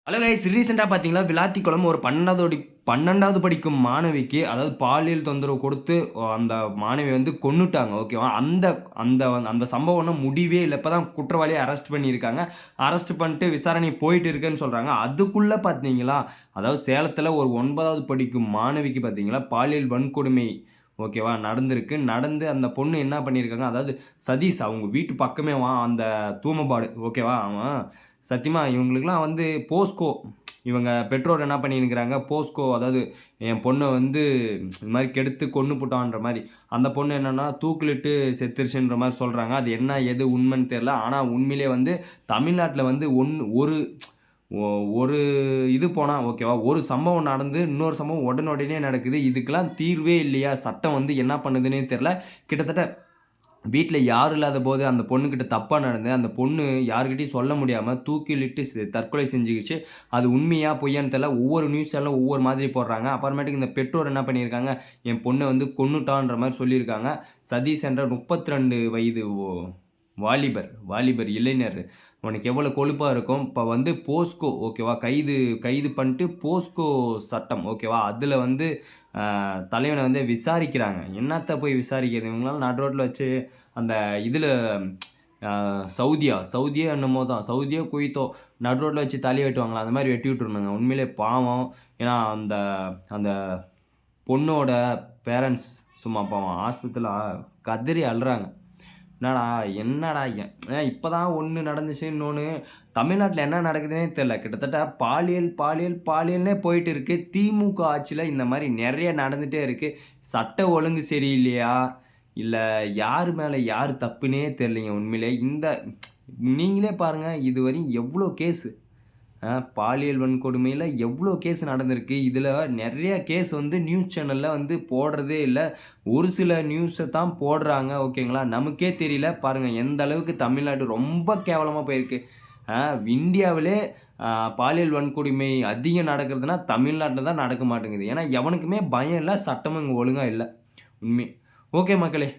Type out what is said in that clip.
Hello guys, ரீசெண்டா பார்த்தீங்களா, விளாத்திக்குளம் ஒரு 12வது படிக்கும் மாணவிக்கு, அதாவது பாலியல் தொந்தரவு கொடுத்து அந்த மாணவிய வந்து கொன்னுட்டாங்க. ஓகேவா? அந்த அந்த அந்த சம்பவம் இன்னும் முடிவே இல்ல. இப்ப தான் குற்றவாளிய அரெஸ்ட் பண்ணியிருக்காங்க. அரெஸ்ட் பண்ணிட்டு விசாரணை போயிட்டு இருக்குன்னு சொல்றாங்க. அதுக்குள்ள பார்த்தீங்களா, அதாவது சேலத்துல ஒரு 9வது படிக்கும் மாணவிக்கு பார்த்தீங்களா, பாலியல் வன்கொடுமை ஓகேவா? நடந்திருக்கு. நடந்து அந்த பொண்ணு என்ன பண்ணியிருக்காங்க, அதாவது சதீஷ் அவங்க வீட்டு பக்கமே அந்த தூமபாடு ஓகேவா? அவன் சத்தியமா இவங்களுக்கெல்லாம் வந்து போஸ்கோ இவங்க பெற்றோர் என்ன பண்ணியிருக்கிறாங்க, போஸ்கோ அதாவது என் பொண்ண வந்து இது மாரி கெடுத்து கொன்னுப்புட்டான்ற மாரி. அந்த பொண்ணு என்னன்னா தூக்கிலிட்டு செத்துருச்சுன்ற மாரி சொல்றாங்க. அது என்ன எது உண்மைன்னு தெரியல. ஆனா உண்மையிலேயே வந்து தமிழ்நாட்டுல வந்து ஒரு ஒ ஒரு இது போனா ஓகேவா? ஒரு சம்பவம் நடந்து இன்னொரு சம்பவம் உடனே நடக்குது. இதுக்கெல்லாம் தீர்வே இல்லையா? சட்டம் வந்து என்ன பண்ணுதுன்னே தெரியல. கிட்டத்தட்ட வீட்ல யாரும் இல்லாதபோது அந்த பொண்ணுகிட்ட தப்பா நடந்து, அந்த பொண்ணு யார்கிட்டயும் சொல்ல முடியாம தூக்கிலிட்டு தற்கொலை செஞ்சுக்கிச்சு. அது உண்மையா பொய்யான்னு தெரியல. ஒவ்வொரு நியூஸ் சேனலும் ஒவ்வொரு மாதிரி போடுறாங்க. அப்புறமேட்டுக்கு இந்த பெற்றோர் என்ன பண்ணியிருக்காங்க, என் பொண்ண வந்து கொன்னுட்டான்ற மாரி சொல்லியிருக்காங்க. சதீஷ் என்ற 32 வயது வாலிபர் இளைஞர். அவனுக்கு எவ்வளோ கொழுப்பா இருக்கும். இப்ப வந்து போஸ்கோ ஓகேவா? கைது கைது பண்ணிட்டு போஸ்கோ சட்டம் ஓகேவா? அதுல வந்து தலைவன வந்து விசாரிக்கிறாங்க. என்னத்த போய் விசாரிக்கிறது? இவங்களால நடு ரோட்ல வச்சு அந்த இதுல அ சவுதியோ என்னமோ தான். சவுதியோ, குவைத்தோ நடு ரோட்ல வச்சு தலைய வெட்டுவாங்கல்ல, அந்த மாரி வெட்டி விட்டுருணுங்க. உண்மையிலே பாவம். ஏன்னா, அந்த அந்த பொண்ணோட பேரண்ட்ஸ் சும்மா பாவம் ஆஸ்பத்திரில கதறி அழுறாங்க. என்னடா என்னடா இப்பதான் ஒண்ணு நடந்துச்சு. இன்னொன்னு தமிழ்நாட்டுல என்ன நடக்குதுன்னே தெரியல. கிட்டத்தட்ட பாலியல்னே போயிட்டு இருக்கு. திமுக ஆட்சியில இந்த மாரி நெறைய நடந்துட்டே இருக்கு. சட்ட ஒழுங்கு சரியில்லையா? இல்ல யாரு மேல யாரு தப்புன்னே தெரியலைங்க உண்மையிலே. நீங்களே பாருங்க இதுவரையும் எவ்ளோ கேஸு. பாலியல் வன்கொடுமையில எவ்ளோ கேஸ் நடந்திருக்கு. இதுல நெறைய கேஸ் வந்து நியூஸ் சேனல்ல வந்து போடுறதே இல்ல. ஒரு சில நியூஸ தான் போடுறாங்க. ஓகேங்களா? நமக்கே தெரியல. பாருங்க எந்த அளவுக்கு தமிழ்நாடு ரொம்ப கேவலமா போயிருக்கு. அ இந்தியாவிலே அ பாலியல் வன்கொடுமை அதிகம் நடக்கிறதுனா தமிழ்நாட்ல தான் நடக்க மாட்டேங்குது. ஏன்னா எவனுக்குமே பயம் இல்ல. சட்டமும் இங்க ஒழுங்கா இல்ல. உண்மை. ஓகே மக்களே.